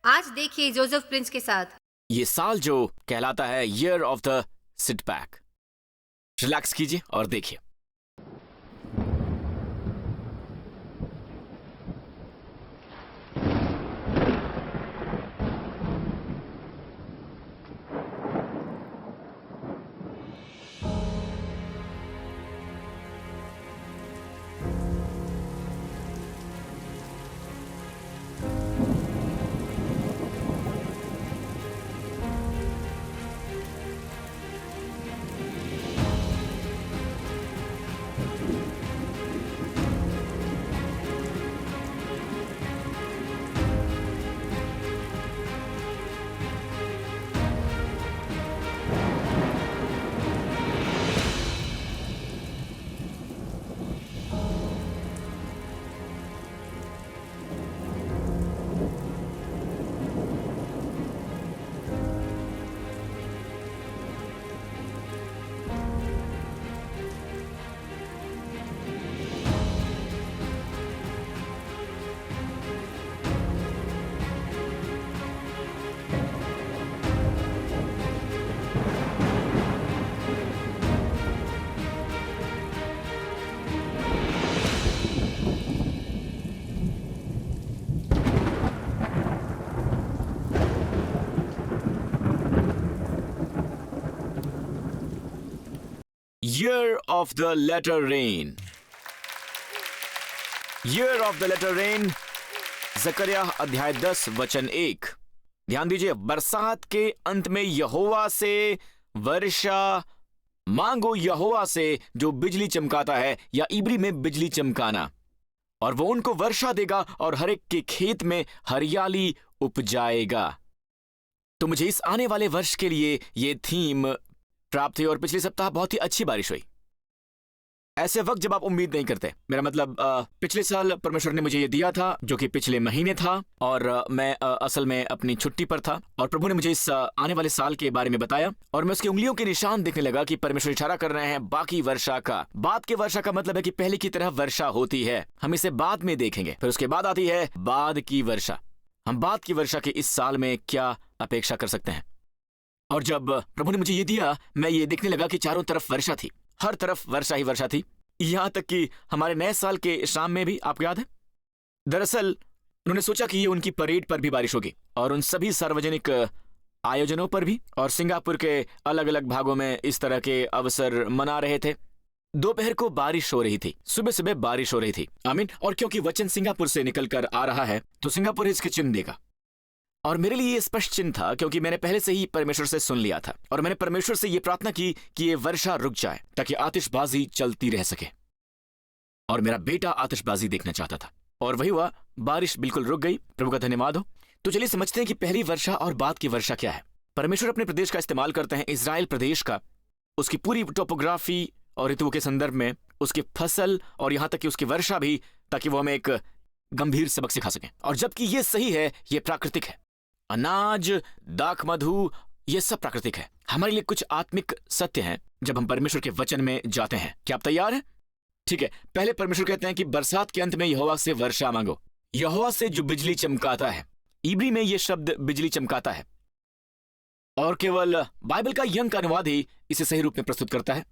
आज देखिए Joseph Prince के साथ। ये साल जो कहलाता है year of the sit back. Relax कीजिए और देखिए। Year of the latter rain. Year of the latter rain, जकरिया अध्याय 10 वचन 1। ध्यान दीजिए, बरसात के अंत में यहोवा से वर्षा मांगो, यहोवा से जो बिजली चमकाता है, या इब्री में बिजली चमकाना, और वो उनको वर्षा देगा और हर एक के खेत में हरियाली उपजाएगा। तो मुझे इस आने वाले वर्ष के लिए ये थीम प्राप्त हुई और पिछले सप्ताह बहुत ही अच्छी बारिश हुई। ऐसे वक्त जब आप उम्मीद नहीं करते, मेरा मतलब पिछले साल परमेश्वर ने मुझे ये दिया था जो कि पिछले महीने था, और मैं असल में अपनी छुट्टी पर था, और प्रभु ने मुझे इस आने वाले साल के बारे में बताया, और मैं उसकी उंगलियों के निशान देखने लगा कि परमेश्वर इशारा कर रहे हैं बाकी वर्षा का। बाद के वर्षा का मतलब है कि पहले की तरह वर्षा होती है, हम इसे बाद में देखेंगे। फिर उसके बाद आती है बाद की वर्षा। हम बाद की वर्षा के इस साल में क्या अपेक्षा कर सकते हैं? और जब प्रभु ने मुझे ये दिया, मैं ये देखने लगा कि चारों तरफ वर्षा थी, हर तरफ वर्षा ही वर्षा थी, यहां तक कि हमारे नए साल के शाम में भी। आपको याद है, दरअसल उन्होंने सोचा कि ये उनकी परेड पर भी बारिश होगी, और उन सभी सार्वजनिक आयोजनों पर भी, और सिंगापुर के अलग अलग भागों में इस तरह के अवसर मना रहे थे। दोपहर को बारिश हो रही थी, सुबह सुबह बारिश हो रही थी। आमीन। और क्योंकि वचन सिंगापुर से निकल कर आ रहा है, तो सिंगापुर इसके चिन्ह देगा। और मेरे लिए ये स्पष्ट चिन्ह था, क्योंकि मैंने पहले से ही परमेश्वर से सुन लिया था, और मैंने परमेश्वर से ये प्रार्थना की कि ये वर्षा रुक जाए ताकि आतिशबाजी चलती रह सके। और मेरा बेटा आतिशबाजी देखना चाहता था, और वही हुआ, बारिश बिल्कुल रुक गई। प्रभु का धन्यवाद हो। तो चलिए समझते हैं कि पहली वर्षा और बाद की वर्षा क्या है। परमेश्वर अपने प्रदेश का इस्तेमाल करते हैं, इजराइल प्रदेश का, उसकी पूरी टोपोग्राफी और ऋतुओं के संदर्भ में, उसकी फसल और यहां तक कि उसकी वर्षा भी, ताकि वो हमें एक गंभीर सबक सिखा सकें। और जबकि ये सही है, ये प्राकृतिक है। अनाज, दाख मधु, ये सब प्राकृतिक है। हमारे लिए कुछ आत्मिक सत्य हैं जब हम परमेश्वर के वचन में जाते हैं। क्या आप तैयार हैं? ठीक है। पहले परमेश्वर कहते हैं कि बरसात के अंत में यहोवा से वर्षा मांगो, यहोवा से जो बिजली चमकाता है। इब्री में यह शब्द बिजली चमकाता है, और केवल बाइबल का यंग का अनुवाद ही इसे सही रूप में प्रस्तुत करता है।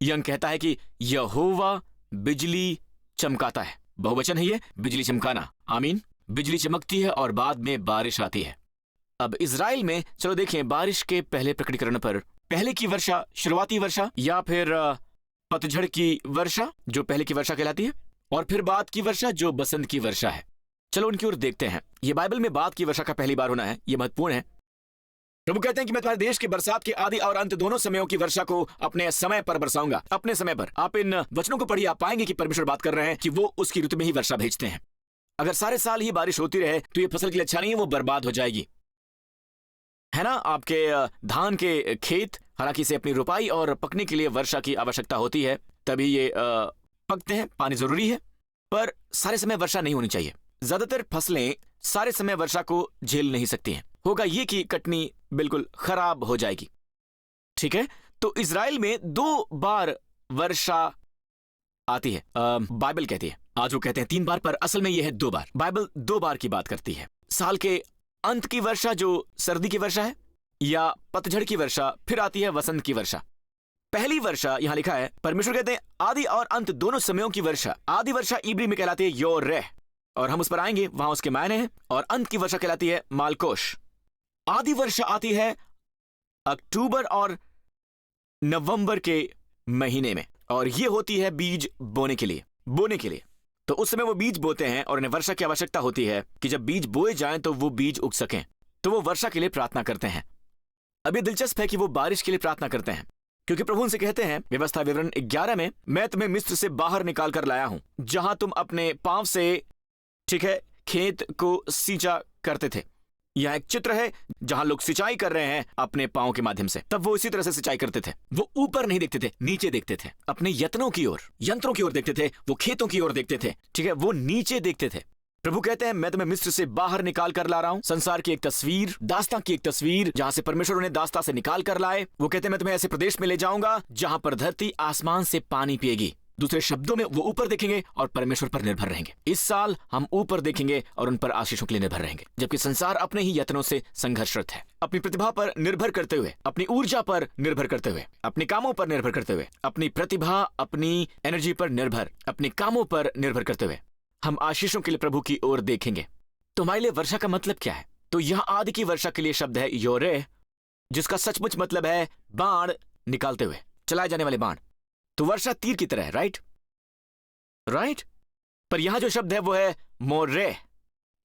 यंग कहता है कि यहोवा बिजली चमकाता है, बहुवचन है ये, बिजली चमकाना। आमीन। बिजली चमकती है और बाद में बारिश आती है। अब इजराइल में, चलो देखें, बारिश के पहले प्रकटीकरण पर पहले की वर्षा, शुरुआती वर्षा, या फिर पतझड़ की वर्षा जो पहले की वर्षा कहलाती है, और फिर बाद की वर्षा जो बसंत की वर्षा है। चलो उनकी ओर देखते हैं। ये बाइबल में बाद की वर्षा का पहली बार होना है, ये महत्वपूर्ण है। प्रभु कहते हैं कि मैं तुम्हारे देश के बरसात के आदि और अंत दोनों समयों की वर्षा को अपने समय पर बरसाऊंगा, अपने समय पर। आप इन वचनों को पढ़िए, आप पाएंगे कि परमेश्वर बात कर रहे हैं कि वो उसकी ऋतु में ही वर्षा भेजते हैं। अगर सारे साल ही बारिश होती रहे तो ये फसल के लिए अच्छा नहीं है, वो बर्बाद हो जाएगी, है ना। आपके धान के खेत, हालांकि इसे अपनी रुपाई और पकने के लिए वर्षा की आवश्यकता होती है, तभी ये पकते हैं, पानी जरूरी है, पर सारे समय वर्षा नहीं होनी चाहिए। ज्यादातर फसलें सारे समय वर्षा को झेल नहीं सकती हैं। होगा ये कि कटनी बिल्कुल खराब हो जाएगी। ठीक है। तो इजराइल में 2 बार वर्षा आती है, बाइबल कहती है। आज वो कहते हैं 3 बार, पर असल में यह है 2 बार। बाइबल 2 बार की बात करती है। साल के अंत की वर्षा जो सर्दी की वर्षा है, या पतझड़ की वर्षा, फिर आती है वसंत की वर्षा। पहली वर्षा यहां लिखा है, परमेश्वर कहते हैं आदि और अंत दोनों समयों की वर्षा। आदि वर्षा इब्री में कहलाती है योरेह, और हम उस पर आएंगे, वहां उसके मायने हैं। और अंत की वर्षा कहलाती है मालकोश। आदि वर्षा आती है अक्टूबर और नवंबर के महीने में, और ये होती है बीज बोने के लिए। तो उस समय वो बीज बोते हैं और उन्हें वर्षा की आवश्यकता होती है कि जब बीज बोए जाएं तो वो बीज उग सकें। तो वो वर्षा के लिए प्रार्थना करते हैं। अब ये दिलचस्प है कि वो बारिश के लिए प्रार्थना करते हैं, क्योंकि प्रभु उनसे कहते हैं व्यवस्था विवरण 11 में, मैं तुम्हें मिस्र से बाहर निकाल कर लाया हूं, जहां तुम अपने पांव से, ठीक है, खेत को सींचा करते थे। यह एक चित्र है जहां लोग सिंचाई कर रहे हैं अपने पांव के माध्यम से। तब वो इसी तरह से सिंचाई करते थे। वो ऊपर नहीं देखते थे, नीचे देखते थे, अपने यत्नों की ओर, यंत्रों की ओर देखते थे। वो खेतों की ओर देखते थे, ठीक है, वो नीचे देखते थे। प्रभु कहते हैं मैं तुम्हें मिस्र से बाहर निकाल कर ला रहा हूं। संसार की एक तस्वीर, दास्तां की एक तस्वीर, जहां से परमेश्वर उन्हें दास्तां से निकाल कर लाए। वो कहते हैं मैं तुम्हें ऐसे प्रदेश में ले जाऊंगा जहां पर धरती आसमान से पानी पिएगी। दूसरे शब्दों में वो ऊपर देखेंगे और परमेश्वर पर निर्भर रहेंगे। इस साल हम ऊपर देखेंगे और उन पर आशीषों के लिए निर्भर रहेंगे, जबकि संसार अपने ही यत्नों से संघर्षरत है, अपनी प्रतिभा पर निर्भर करते हुए, अपनी ऊर्जा पर निर्भर करते हुए, अपने कामों पर निर्भर करते हुए, अपनी प्रतिभा, अपनी एनर्जी पर निर्भर, अपने कामों पर निर्भर करते हुए हम आशीषों के लिए प्रभु की ओर देखेंगे। तो हमारे लिए वर्षा का मतलब क्या है? तो यह आदि की वर्षा के लिए शब्द है योरेह, जिसका सचमुच मतलब है बाण निकालते हुए, चलाए जाने वाले बाण। तो वर्षा तीर की तरह है, राइट। पर यहां जो शब्द है वो है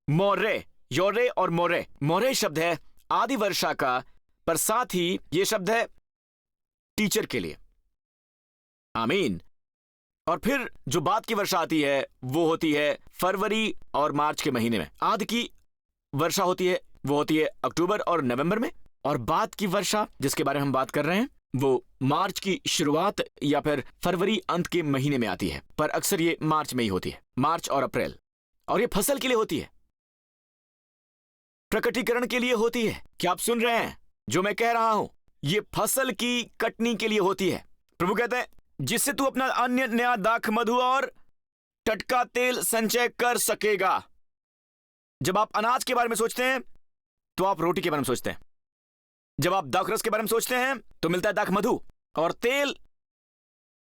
मोरे, योरे और मोरे शब्द है आदि वर्षा का, पर साथ ही यह शब्द है टीचर के लिए। आमीन। और फिर जो बाद की वर्षा आती है वो होती है फरवरी और मार्च के महीने में। आदि की वर्षा होती है वो होती है अक्टूबर और नवंबर में, और बाद की वर्षा जिसके बारे में हम बात कर रहे हैं वो मार्च की शुरुआत या फिर फरवरी अंत के महीने में आती है, पर अक्सर ये मार्च में ही होती है, मार्च और अप्रैल। और ये फसल के लिए होती है, प्रकटीकरण के लिए होती है। क्या आप सुन रहे हैं जो मैं कह रहा हूं? ये फसल की कटनी के लिए होती है। प्रभु कहते हैं जिससे तू अपना अन्य नया दाख मधु और टटका तेल संचय कर सकेगा। जब आप अनाज के बारे में सोचते हैं तो आप रोटी के बारे में सोचते हैं। जब आप दाखरस के बारे में सोचते हैं तो मिलता है दाख मधु और तेल।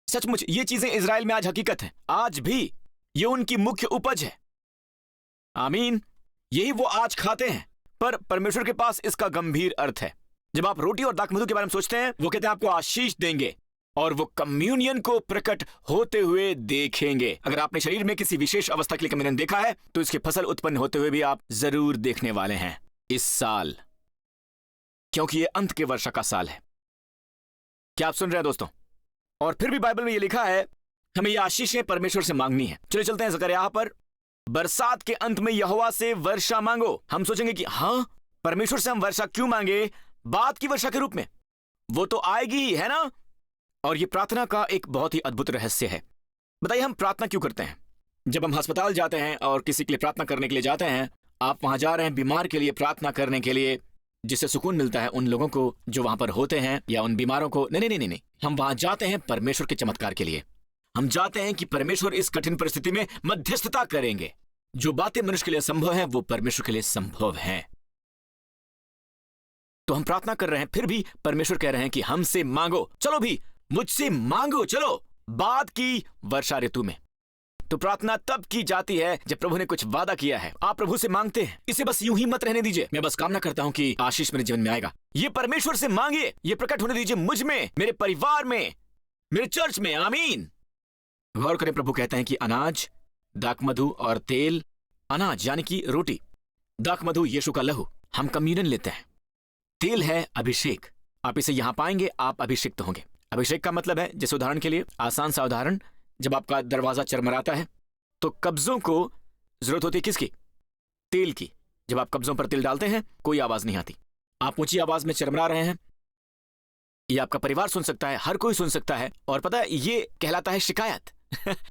सचमुच ये चीजें इजराइल में आज हकीकत है, आज भी ये उनकी मुख्य उपज है। आमीन। यही वो आज खाते हैं, पर परमेश्वर के पास इसका गंभीर अर्थ है। जब आप रोटी और दाख मधु के बारे में सोचते हैं, वो कहते हैं आपको आशीष देंगे और वो कम्युनियन को प्रकट होते हुए देखेंगे। अगर आपने शरीर में किसी विशेष अवस्था के लिए कम्युनियन देखा है तो इसकी फसल उत्पन्न होते हुए भी आप जरूर देखने वाले हैं इस साल, क्योंकि ये अंत के वर्षा का साल है। क्या आप सुन रहे हैं दोस्तों? और फिर भी बाइबल में ये लिखा है हमें ये आशीषें परमेश्वर से मांगनी है। चलिए चलते हैं ज़करिया पर। बरसात के अंत में यहोवा से वर्षा मांगो। हम सोचेंगे कि हाँ, परमेश्वर से हम वर्षा क्यों मांगे? बाद की वर्षा के रूप में, वो तो आएगी ही, है ना? और ये प्रार्थना का एक बहुत ही अद्भुत रहस्य है। बताइए हम प्रार्थना क्यों करते हैं? जब हम अस्पताल जाते हैं और किसी के लिए प्रार्थना करने के लिए जाते हैं, आप वहां जा रहे हैं बीमार के लिए प्रार्थना करने के लिए, जिससे सुकून मिलता है उन लोगों को जो वहां पर होते हैं या उन बीमारों को। नहीं, हम वहां जाते हैं परमेश्वर के चमत्कार के लिए। हम जाते हैं कि परमेश्वर इस कठिन परिस्थिति में मध्यस्थता करेंगे। जो बातें मनुष्य के लिए संभव है वो परमेश्वर के लिए संभव है। तो हम प्रार्थना कर रहे हैं, फिर भी परमेश्वर कह रहे हैं कि हमसे मांगो। चलो भी मुझसे मांगो, चलो बाद की वर्षा ऋतु में। तो प्रार्थना तब की जाती है जब प्रभु ने कुछ वादा किया है। आप प्रभु से मांगते हैं, इसे बस यूं ही मत रहने दीजिए। मैं बस कामना करता हूं कि आशीष मेरे जीवन में आएगा। ये परमेश्वर से मांगिए, ये प्रकट होने दीजिए मुझ में, मेरे परिवार में, मेरे चर्च में। आमीन। गौर करें, प्रभु कहते हैं कि अनाज, दाख मधु और तेल। अनाज यानी कि रोटी, दाख मधु यीशु का लहू, हम कम्युनियन लेते हैं। तेल है अभिषेक। आप इसे यहां पाएंगे, आप अभिषिक्त होंगे। अभिषेक का मतलब है, जैसे उदाहरण के लिए, आसान सा उदाहरण, जब आपका दरवाजा चरमराता है तो कब्जों को जरूरत होती है किसकी? तेल की। जब आप कब्जों पर तेल डालते हैं कोई आवाज नहीं आती। आप ऊंची आवाज में चरमरा रहे हैं, ये आपका परिवार सुन सकता है, हर कोई सुन सकता है, और पता है ये कहलाता है शिकायत।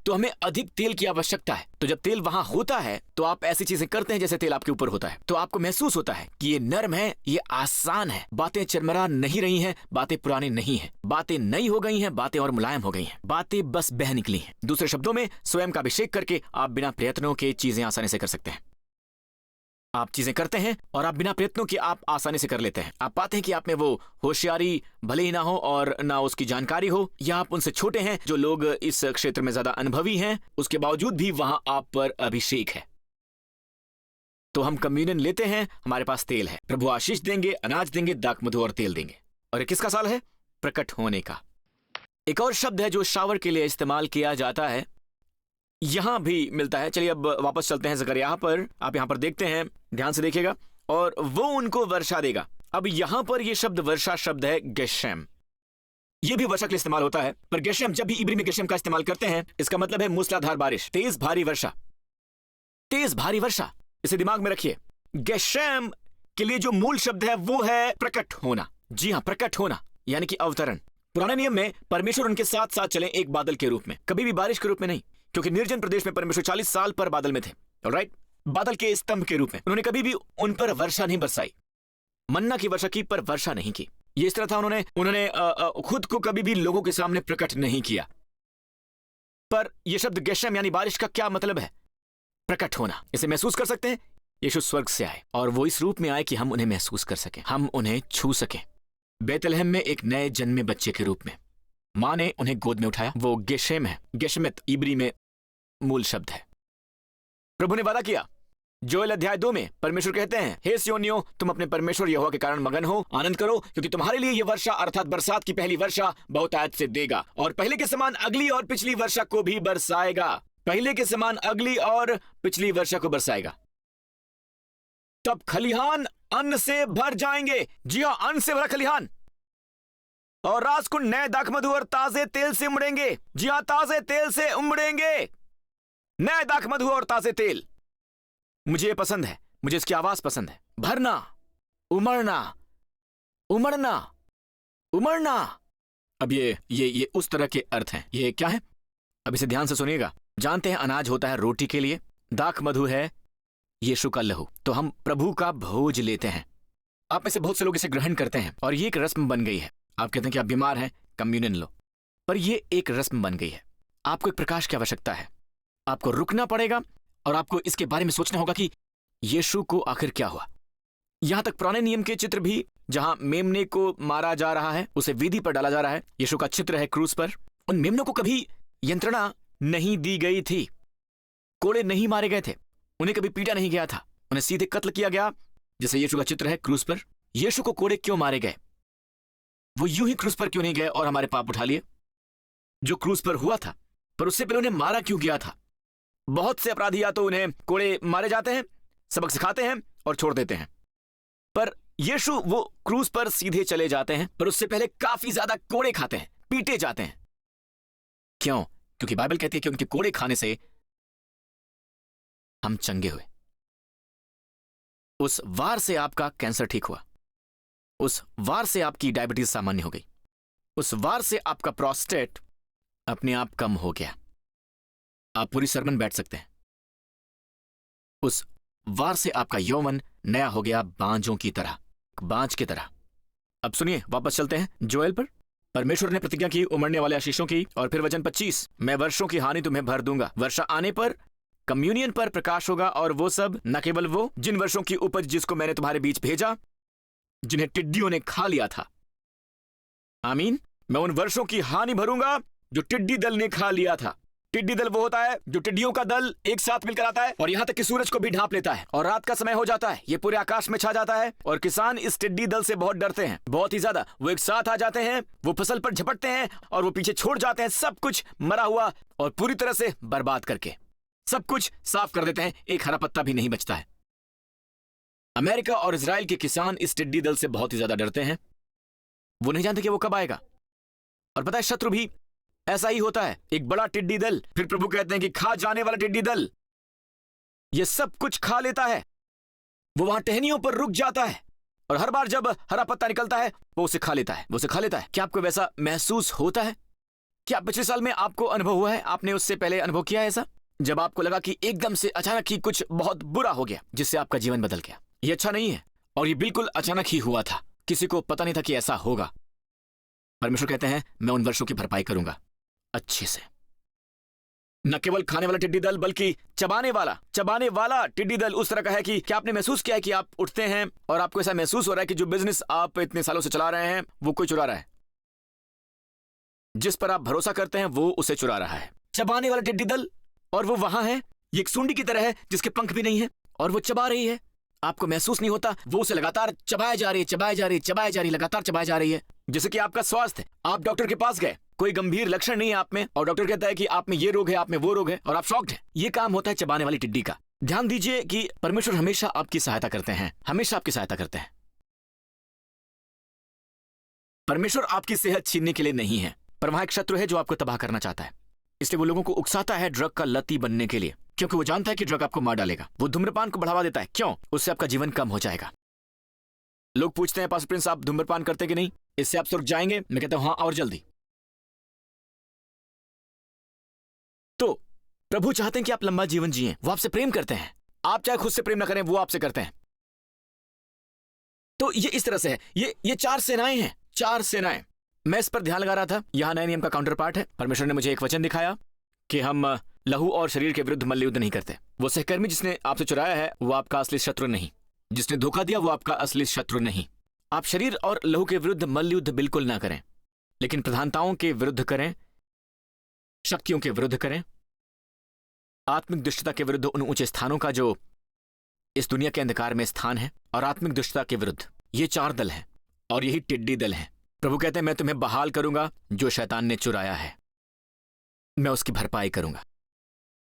तो हमें अधिक तेल की आवश्यकता है। तो जब तेल वहां होता है तो आप ऐसी चीजें करते हैं जैसे तेल आपके ऊपर होता है, तो आपको महसूस होता है कि ये नर्म है, ये आसान है, बातें चरमरा नहीं रही हैं, बातें पुरानी नहीं हैं, बातें नई हो गई हैं, बातें और मुलायम हो गई हैं, बातें बस बह निकली हैं। दूसरे शब्दों में, स्वयं का अभिषेक करके आप बिना प्रयत्नों के चीजें आसानी से कर सकते हैं। आप चीजें करते हैं और आप बिना प्रयत्नों के आप आसानी से कर लेते हैं। आप पाते हैं कि आप में वो होशियारी भले ही ना हो और ना उसकी जानकारी हो, या आप उनसे छोटे हैं जो लोग इस क्षेत्र में ज्यादा अनुभवी हैं, उसके बावजूद भी वहां आप पर अभिषेक है। तो हम कम्युनियन लेते हैं, हमारे पास तेल है, प्रभु आशीष देंगे, अनाज देंगे, दाख मधु और तेल देंगे। और ये किसका साल है? प्रकट होने का। एक और शब्द है जो शावर के लिए इस्तेमाल किया जाता है, यहां भी मिलता है। चलिए अब वापस चलते हैं ज़करिया पर। आप यहां पर देखते हैं, ध्यान से देखिएगा। और वो उनको वर्षा देगा। अब यहां पर ये शब्द वर्षा शब्द है गेशेम। ये भी वर्षा के लिए इस्तेमाल होता है, पर गेशेम, जब भी इब्री में गेशेम का इस्तेमाल करते हैं, इसका मतलब है मूसलाधार बारिश, तेज भारी वर्षा। तेज भारी वर्षा, इसे दिमाग में रखिए। गेशेम के लिए जो मूल शब्द है वो है प्रकट होना। जी हाँ, प्रकट होना यानी कि अवतरण। पुराने नियम में परमेश्वर उनके साथ साथ चले एक बादल के रूप में, कभी भी बारिश के रूप में नहीं, क्योंकि निर्जन प्रदेश में परमेश्वर 40 साल पर बादल में थे। ऑलराइट, बादल के स्तंभ के रूप में उन्होंने कभी भी उन पर वर्षा नहीं बरसाई, मन्ना की वर्षा की पर वर्षा नहीं की। ये इस तरह था, उन्होंने खुद को कभी भी लोगों के सामने प्रकट नहीं किया। पर यह शब्द गेशम यानी बारिश का क्या मतलब है? प्रकट होना। इसे महसूस कर सकते हैं। यीशु स्वर्ग से आए और वो इस रूप में आए कि हम उन्हें महसूस कर सकें, हम उन्हें छू सकें। बेतलहम में एक नए जन्मे बच्चे के रूप में मां ने उन्हें गोद में उठाया। वो गेशेम है, गेशमित इब्री में मूल शब्द है। प्रभु ने वादा किया, जोएल अध्याय 2 में परमेश्वर कहते हैं, हे सियोनियों, तुम अपने परमेश्वर यहोवा के कारण मगन हो, आनंद करो, क्योंकि तुम्हारे लिए यह वर्षा अर्थात बरसात की पहली वर्षा बहुतायत से देगा और पहले के समान अगली और पिछली वर्षा को भी बरसाएगा। पहले के समान अगली और पिछली वर्षा को बरसाएगा। तब खलिहान अन्न से भर जाएंगे। जी हाँ, अन्न से भरा खलिहान। और राजकुंड नए दाख मधु और ताजे तेल से उमड़ेंगे। जी हां, ताजे तेल से उमड़ेंगे, नए दाख मधु और ताजे तेल। मुझे ये पसंद है, मुझे इसकी आवाज पसंद है। भरना, उमड़ना, उमड़ना, उमड़ना। अब ये उस तरह के अर्थ हैं। ये क्या है? अब इसे ध्यान से सुनिएगा। जानते हैं अनाज होता है रोटी के लिए, दाख मधु है यीशु का लहू। तो हम प्रभु का भोज लेते हैं। आप में से बहुत से लोग इसे ग्रहण करते हैं और ये एक रस्म बन गई है। आप कहते हैं कि आप बीमार हैं, कम्युनियन लो, पर ये एक रस्म बन गई है। आपको एक प्रकाश की आवश्यकता है। आपको रुकना पड़ेगा और आपको इसके बारे में सोचना होगा कि यीशु को आखिर क्या हुआ। यहां तक पुराने नियम के चित्र भी, जहां मेमने को मारा जा रहा है, उसे वेदी पर डाला जा रहा है, यीशु का चित्र है क्रूस पर। उन मेमनों को कभी यंत्रणा नहीं दी गई थी, कोड़े नहीं मारे गए थे, उन्हें कभी पीटा नहीं गया था, उन्हें सीधे कत्ल किया गया, जैसे यीशु का चित्र है क्रूस पर। यीशु को कोड़े क्यों मारे गए? वो यूं ही क्रूस पर क्यों नहीं गए और हमारे पाप उठा लिए, जो क्रूस पर हुआ था? पर उससे पहले उन्हें मारा क्यों गया था? बहुत से अपराधी या तो उन्हें कोड़े मारे जाते हैं, सबक सिखाते हैं और छोड़ देते हैं, पर यीशु वो क्रूस पर सीधे चले जाते हैं, पर उससे पहले काफी ज्यादा कोड़े खाते हैं, पीटे जाते हैं। क्यों? क्योंकि बाइबल कहती है कि उनके कोड़े खाने से हम चंगे हुए। उस वार से आपका कैंसर ठीक हुआ, उस वार से आपकी डायबिटीज सामान्य हो गई, उस वार से आपका प्रोस्टेट अपने आप कम हो गया। आप पूरी सरमन बैठ सकते हैं। उस वार से आपका यौवन नया हो गया, बांझों की तरह, बांझ की तरह। अब सुनिए, वापस चलते हैं जोएल पर। परमेश्वर ने प्रतिज्ञा की उमड़ने वाले आशीषों की, और फिर वचन 25, मैं वर्षों की हानि तुम्हें भर दूंगा। वर्षा आने पर कम्युनियन पर प्रकाश होगा, और वो सब, न केवल वो, जिन वर्षों की उपज जिसको मैंने तुम्हारे बीच भेजा, जिन्हें टिड्डियों ने खा लिया था। आमीन। मैं उन वर्षों की हानि भरूंगा जो टिड्डी दल ने खा लिया था। टिड्डी दल वो होता है जो टिड्डियों का दल एक साथ मिलकर आता है और यहां तक कि सूरज को भी ढांप लेता है, और रात का समय हो जाता है, ये पूरे आकाश में छा जाता है, और किसान इस टिड्डी दल से बहुत डरते हैं, बहुत ही ज्यादा। वो एक साथ आ जाते हैं, वो फसल पर झपटते हैं और वो पीछे छोड़ जाते हैं सब कुछ मरा हुआ और पूरी तरह से बर्बाद करके सब कुछ साफ कर देते हैं, एक हरा पत्ता भी नहीं बचता है। अमेरिका और इजराइल के किसान इस टिड्डी दल से बहुत ही ज्यादा डरते हैं। वो नहीं जानते कि वो कब आएगा। और पता है, शत्रु भी ऐसा ही होता है, एक बड़ा टिड्डी दल। फिर प्रभु कहते हैं कि खा जाने वाला टिड्डी दल ये सब कुछ खा लेता है। वो वहां टहनियों पर रुक जाता है और हर बार जब हरा पत्ता निकलता है वो उसे खा लेता है, वो उसे खा लेता है। क्या आपको वैसा महसूस होता है? क्या पिछले साल में आपको अनुभव हुआ है? आपने उससे पहले अनुभव किया है ऐसा, जब आपको लगा कि एकदम से अचानक ही कुछ बहुत बुरा हो गया जिससे आपका जीवन बदल गया? ये अच्छा नहीं है, और ये बिल्कुल अचानक ही हुआ था, किसी को पता नहीं था कि ऐसा होगा। परमेश्वर कहते हैं, मैं उन वर्षों की भरपाई करूंगा अच्छे से। न केवल खाने वाला टिड्डी दल बल्कि चबाने वाला टिड्डी दल उस तरह का है कि क्या आपने महसूस किया है कि आप उठते हैं और आपको ऐसा महसूस हो रहा है कि जो बिजनेस आप इतने सालों से चला रहे हैं वो कोई चुरा रहा है, जिस पर आप भरोसा करते हैं वो उसे चुरा रहा है। चबाने वाला टिड्डी दल, और वो वहां है, ये एक सूंडी की तरह है जिसके पंख भी नहीं है और वो चबा रही है। आपको महसूस नहीं होता, वो उसे लगातार चबाया जा रही है, लगातार चबाया जा रही है। जैसे कि आपका स्वास्थ्य, आप डॉक्टर के पास गए, कोई गंभीर लक्षण नहीं है आप में, और डॉक्टर कहता है कि आप में ये रोग है, आप में वो रोग है, और आप शॉक्ड हैं। ये काम होता है चबाने वाली टिड्डी का। ध्यान दीजिए कि परमेश्वर हमेशा आपकी सहायता करते हैं, हमेशा आपकी सहायता करते हैं। परमेश्वर आपकी सेहत छीनने के लिए नहीं है, पर वहां एक शत्रु है जो आपको तबाह करना चाहता है। इसलिए वो लोगों को उकसाता है ड्रग का लती बनने के लिए, क्योंकि वो जानता है कि ड्रग आपको मार डालेगा। वो धूम्रपान को बढ़ावा देता है, क्यों? उससे आपका जीवन कम हो जाएगा। लोग पूछते हैं पास्टर प्रिंस आप धूम्रपान करते कि नहीं, इससे आप स्वर्ग जाएंगे? मैं कहता हूं हाँ, और जल्दी। तो प्रभु चाहते हैं कि आप लंबा जीवन जिएं, वो आपसे प्रेम करते हैं। आप चाहे खुद से प्रेम ना करें, वो आपसे करते हैं। तो ये इस तरह से है, ये 4 सेनाएं हैं, 4 सेनाएं। मैं इस पर ध्यान लगा रहा था, यहां नए नियम का काउंटर पार्ट है। परमेश्वर ने मुझे एक वचन दिखाया कि हम लहू और शरीर के विरुद्ध मल्लयुद्ध नहीं करते। वो सहकर्मी जिसने आपसे चुराया है वो आपका असली शत्रु नहीं, जिसने धोखा दिया वो आपका असली शत्रु नहीं। आप शरीर और लहू के विरुद्ध मल्लयुद्ध बिल्कुल ना करें, लेकिन प्रधानताओं के विरुद्ध करें, शक्तियों के विरुद्ध करें, आत्मिक दुष्टता के विरुद्ध उन ऊंचे स्थानों का जो इस दुनिया के अंधकार में स्थान है, और आत्मिक दुष्टता के विरुद्ध। ये 4 दल हैं और यही टिड्डी दल हैं। प्रभु कहते हैं मैं तुम्हें बहाल करूंगा, जो शैतान ने चुराया है मैं उसकी भरपाई करूंगा।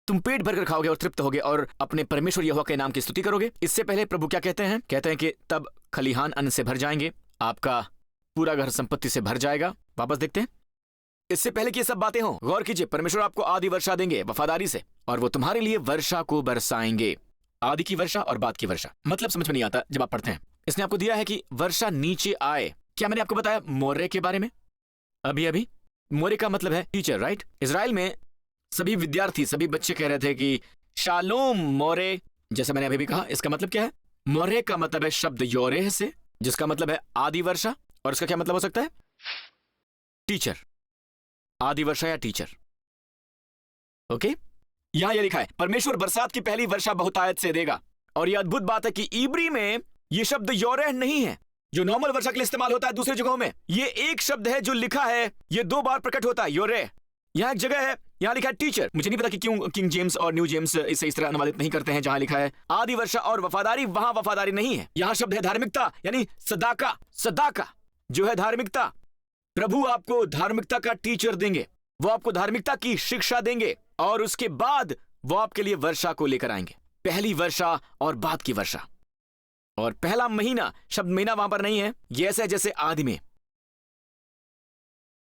तुम पेट भरकर खाओगे और तृप्त होगे और अपने परमेश्वर यहोवा के नाम की स्तुति करोगे। इससे पहले प्रभु क्या कहते हैं? कहते हैं कि तब खलिहान अन्न से भर जाएंगे, आपका पूरा घर संपत्ति से भर जाएगा। वापस देखते हैं। इससे पहले कि ये सब बातें हों, गौर कीजिए, परमेश्वर आपको आदि वर्षा देंगे वफादारी से, और वो तुम्हारे लिए वर्षा को बरसाएंगे। आदि की वर्षा और बाद की वर्षा, मतलब समझ में नहीं आता जब आप पढ़ते हैं। इसने आपको दिया है कि वर्षा नीचे आए। क्या मैंने आपको बताया मोरे के बारे में अभी? मोरे का मतलब है टीचर, राइट? इजराइल में सभी विद्यार्थी, सभी बच्चे कह रहे थे कि शालोम मोरे। जैसे मैंने अभी भी कहा, इसका मतलब क्या है? मोरे का मतलब है शब्द योरेह से, जिसका मतलब है आदि वर्षा, और इसका क्या मतलब हो सकता है? टीचर, आदि वर्षा या टीचर। ओके, यहां यह लिखा है परमेश्वर बरसात की पहली वर्षा बहुतायत से देगा। और यह अद्भुत बात है कि इब्री में यह शब्द योरेह नहीं है जो नॉर्मल वर्षा के लिए इस्तेमाल होता है दूसरी जगहों में। ये एक शब्द है जो लिखा है, ये 2 बार प्रकट होता है, योरेह। यहां एक जगह है, यहां लिखा है टीचर। मुझे नहीं पता कि क्यों किंग जेम्स और न्यू जेम्स इसे इस तरह अनुवादित नहीं करते हैं, जहां लिखा है आदि वर्षा और वफादारी, वहां वफादारी नहीं है। यहां शब्द है धार्मिकता, यानी सदाका। सदाका जो है धार्मिकता। प्रभु आपको धार्मिकता का टीचर देंगे, वो आपको धार्मिकता की शिक्षा देंगे, और उसके बाद वो आपके लिए वर्षा को लेकर आएंगे। पहली वर्षा और बाद की वर्षा। और पहला महीना, शब्द महीना वहां पर नहीं है, ये ऐसा है जैसे आदि में।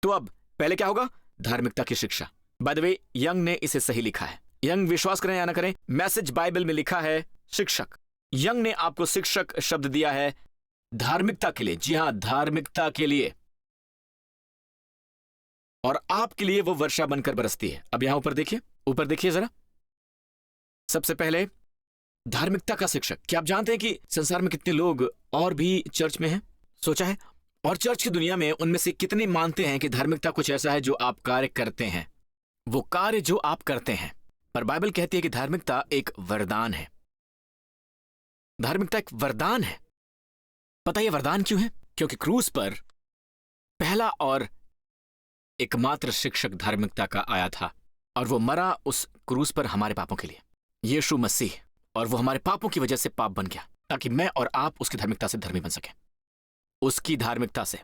तो अब पहले क्या होगा? धार्मिकता की शिक्षा। बाय द वे, यंग ने इसे सही लिखा है। यंग, विश्वास करें या ना करें, मैसेज बाइबल में लिखा है शिक्षक। यंग ने आपको शिक्षक शब्द दिया है धार्मिकता के लिए। जी हां, धार्मिकता के लिए। और आपके लिए वो वर्षा बनकर बरसती है। अब यहां ऊपर देखिए जरा। सबसे पहले धार्मिकता का शिक्षक। क्या आप जानते हैं कि संसार में कितने लोग और भी चर्च में हैं? सोचा है? और चर्च की दुनिया में उनमें से कितने मानते हैं कि धार्मिकता कुछ ऐसा है जो आप कार्य करते हैं, वो कार्य जो आप करते हैं। पर बाइबल कहती है कि धार्मिकता एक वरदान है। धार्मिकता एक वरदान है। पता है वरदान क्यों है? क्योंकि क्रूस पर पहला और एकमात्र शिक्षक धार्मिकता का आया था, और वो मरा उस क्रूस पर हमारे पापों के लिए, यीशु मसीह। और वो हमारे पापों की वजह से पाप बन गया, ताकि मैं और आप उसकी धार्मिकता से धर्मी बन सकें। उसकी धार्मिकता से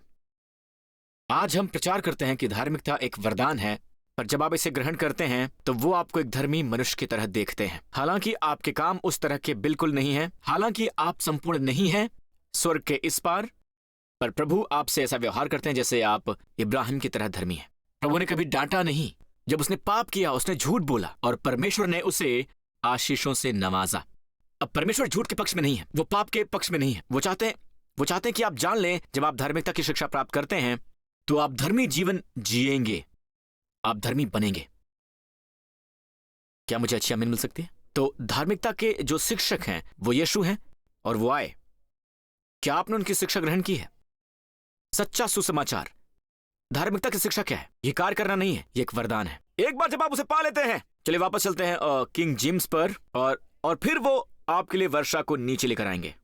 आज हम प्रचार करते हैं कि धार्मिकता एक वरदान है, पर जब आप इसे ग्रहण करते हैं तो वो आपको एक धर्मी मनुष्य की तरह देखते हैं। हालांकि आपके काम उस तरह के बिल्कुल नहीं हैं, हालांकि आप संपूर्ण नहीं हैं स्वर्ग के इस पार, पर प्रभु आपसे ऐसा व्यवहार करते हैं जैसे आप इब्राहिम की तरह धर्मी हैं। प्रभु ने कभी डांटा नहीं। जब उसने पाप किया, उसने झूठ बोला, और परमेश्वर ने उसे आशीषों से नवाजा। अब परमेश्वर झूठ के पक्ष में नहीं है, वो पाप के पक्ष में नहीं है। वो चाहते हैं कि आप जान लें, जब आप धार्मिकता की शिक्षा प्राप्त करते हैं तो आप धर्मी जीवन जिएंगे, आप धर्मी बनेंगे। क्या मुझे अच्छी आमीन मिल सकती है? तो धार्मिकता के जो शिक्षक हैं वो यीशु हैं, और वो आए। क्या आपने उनकी शिक्षा ग्रहण की है? सच्चा सुसमाचार। धार्मिकता की शिक्षा क्या है? ये कार्य करना नहीं है, ये एक वरदान है। एक बार जब आप उसे पा लेते हैं चलिए वापस चलते हैं किंग जेम्स पर, और फिर वो आपके लिए वर्षा को नीचे लेकर आएंगे।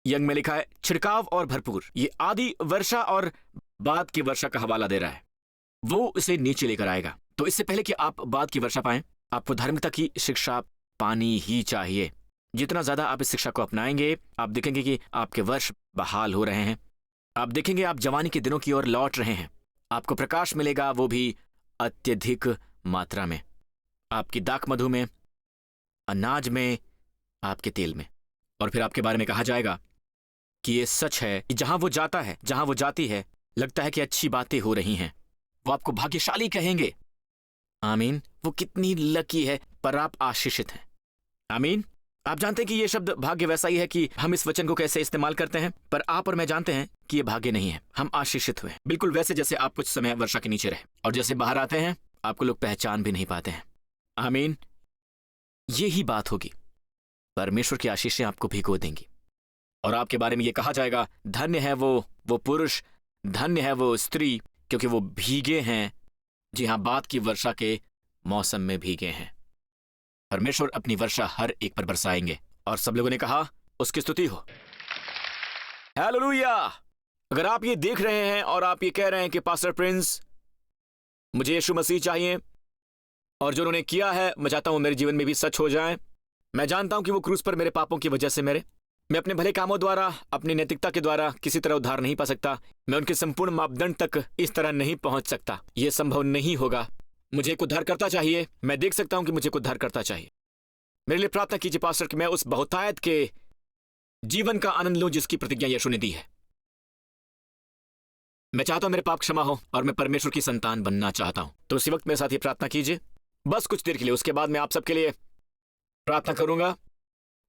यंग में लिखा है छिड़काव और भरपूर। ये आदि वर्षा और बाद की वर्षा का हवाला दे रहा है। वो इसे नीचे लेकर आएगा। तो इससे पहले कि आप बाद की वर्षा पाएं, आपको धार्मिकता की शिक्षा पानी ही चाहिए। जितना ज्यादा आप इस शिक्षा को अपनाएंगे, आप देखेंगे कि आपके वर्ष बहाल हो रहे हैं। आप देखेंगे आप जवानी के दिनों की ओर लौट रहे हैं। आपको प्रकाश मिलेगा, वो भी अत्यधिक मात्रा में, आपकी दाख मधु में, अनाज में, आपके तेल में। और फिर आपके बारे में कहा जाएगा कि ये सच है कि जहां वो जाता है, जहां वो जाती है, लगता है कि अच्छी बातें हो रही हैं। वो आपको भाग्यशाली कहेंगे। आमीन। वो कितनी लकी है, पर आप आशीषित हैं। आमीन। आप जानते हैं कि ये शब्द भाग्य वैसा ही है कि हम इस वचन को कैसे इस्तेमाल करते हैं, पर आप और मैं जानते हैं कि ये भाग्य नहीं है। हम आशीषित हुए, बिल्कुल वैसे जैसे आप कुछ समय वर्षा के नीचे रहे, और जैसे बाहर आते हैं आपको लोग पहचान भी नहीं पाते हैं। आमीन। ये ही बात होगी। परमेश्वर की आशीषें आपको भिगो देंगी, और आपके बारे में ये कहा जाएगा धन्य है वो पुरुष, धन्य है वो स्त्री, क्योंकि वो भीगे हैं। जी हाँ, बाद की वर्षा के मौसम में भीगे हैं। परमेश्वर अपनी वर्षा हर एक पर बरसाएंगे। और सब लोगों ने कहा उसकी स्तुति हो। हालेलुया। अगर आप ये देख रहे हैं और आप ये कह रहे हैं कि पास्टर प्रिंस, मुझे यीशु मसीह चाहिए, और जो उन्होंने किया है मैं चाहता हूं मेरे जीवन में भी सच हो जाए। मैं जानता हूं कि वो क्रूस पर मेरे पापों की वजह से मैं अपने भले कामों द्वारा, अपनी नैतिकता के द्वारा किसी तरह उद्धार नहीं पा सकता। मैं उनके संपूर्ण मापदंड तक इस तरह नहीं पहुंच सकता। यह संभव नहीं होगा। मुझे एक उद्धारकर्ता चाहिए। मैं देख सकता हूं कि मुझे एक उद्धारकर्ता चाहिए। मेरे लिए प्रार्थना कीजिए पास्टर कि मैं उस बहुतायत के जीवन का आनंद लूं जिसकी प्रतिज्ञा यीशु ने दी है। मैं चाहता हूं मेरे पाप क्षमा हो और मैं परमेश्वर की संतान बनना चाहता हूं। तो उसी वक्त मेरे साथ ये प्रार्थना कीजिए, बस कुछ देर के लिए। उसके बाद मैं आप सबके लिए प्रार्थना करूंगा,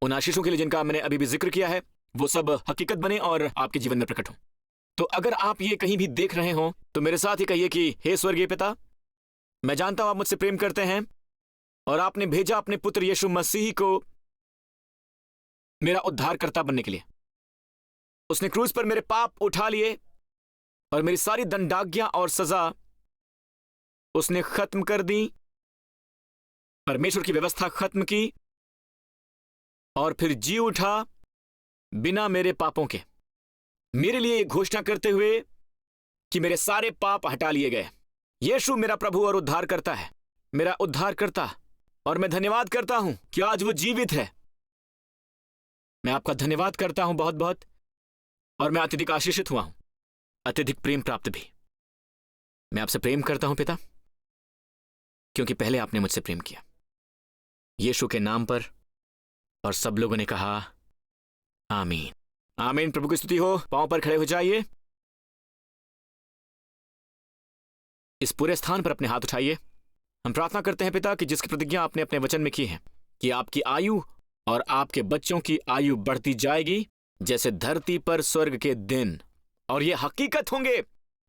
उन आशीषों के लिए जिनका मैंने अभी भी जिक्र किया है, वो सब हकीकत बने और आपके जीवन में प्रकट हो। तो अगर आप ये कहीं भी देख रहे हो तो मेरे साथ ही कहिए कि हे स्वर्गीय पिता, मैं जानता हूं आप मुझसे प्रेम करते हैं और आपने भेजा अपने पुत्र यीशु मसीह को मेरा उद्धारकर्ता बनने के लिए। उसने क्रूस पर मेरे पाप उठा लिए और मेरी सारी दंडाज्ञा और सजा उसने खत्म कर दी। परमेश्वर की व्यवस्था खत्म की और फिर जी उठा बिना मेरे पापों के, मेरे लिए एक घोषणा करते हुए कि मेरे सारे पाप हटा लिए गए। यीशु मेरा प्रभु और उद्धार करता है, मेरा उद्धार करता। और मैं धन्यवाद करता हूं कि आज वो जीवित है। मैं आपका धन्यवाद करता हूं बहुत बहुत, और मैं अत्यधिक आशीषित हुआ हूं, अत्यधिक प्रेम प्राप्त भी। मैं आपसे प्रेम करता हूं पिता, क्योंकि पहले आपने मुझसे प्रेम किया। यीशु के नाम पर। और सब लोगों ने कहा आमीन। आमीन। प्रभु की स्तुति हो। पांव पर खड़े हो जाइए। इस पूरे स्थान पर अपने हाथ उठाइए। हम प्रार्थना करते हैं पिता कि जिसकी प्रतिज्ञा आपने अपने वचन में की है कि आपकी आयु और आपके बच्चों की आयु बढ़ती जाएगी जैसे धरती पर स्वर्ग के दिन, और ये हकीकत होंगे।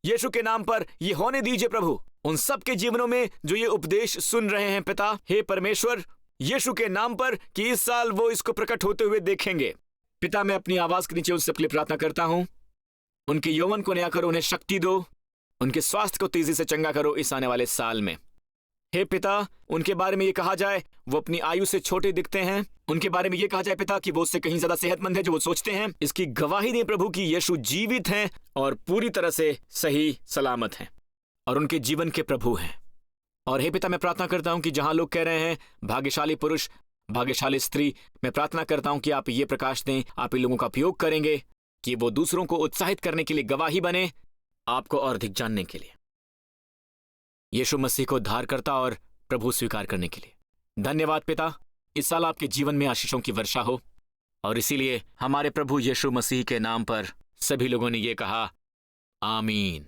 यीशु के नाम पर ये होने दीजिए प्रभु, उन सब के जीवनों में जो ये उपदेश सुन रहे हैं पिता। हे परमेश्वर, यीशु के नाम पर कि इस साल वो इसको प्रकट होते हुए देखेंगे। पिता, मैं अपनी आवाज के नीचे उन सबके लिए प्रार्थना करता हूं। उनके यौवन को नया करो, उन्हें शक्ति दो, उनके स्वास्थ्य को तेजी से चंगा करो इस आने वाले साल में। हे पिता, उनके बारे में ये कहा जाए वो अपनी आयु से छोटे दिखते हैं। उनके बारे में ये कहा जाए पिता कि वो उससे कहीं ज्यादा सेहतमंद है जो वो सोचते हैं। इसकी गवाही दें प्रभु कि यीशु जीवित हैं और पूरी तरह से सही सलामत हैं और उनके जीवन के प्रभु हैं। और हे पिता, मैं प्रार्थना करता हूं कि जहां लोग कह रहे हैं भाग्यशाली पुरुष, भाग्यशाली स्त्री, मैं प्रार्थना करता हूं कि आप ये प्रकाश दें, आप इन लोगों का उपयोग करेंगे कि वो दूसरों को उत्साहित करने के लिए गवाही बने, आपको और अधिक जानने के लिए, यीशु मसीह को उद्धारकर्ता और प्रभु स्वीकार करने के लिए। धन्यवाद पिता। इस साल आपके जीवन में आशीषों की वर्षा हो, और इसीलिए हमारे प्रभु यीशु मसीह के नाम पर सभी लोगों ने ये कहा आमीन।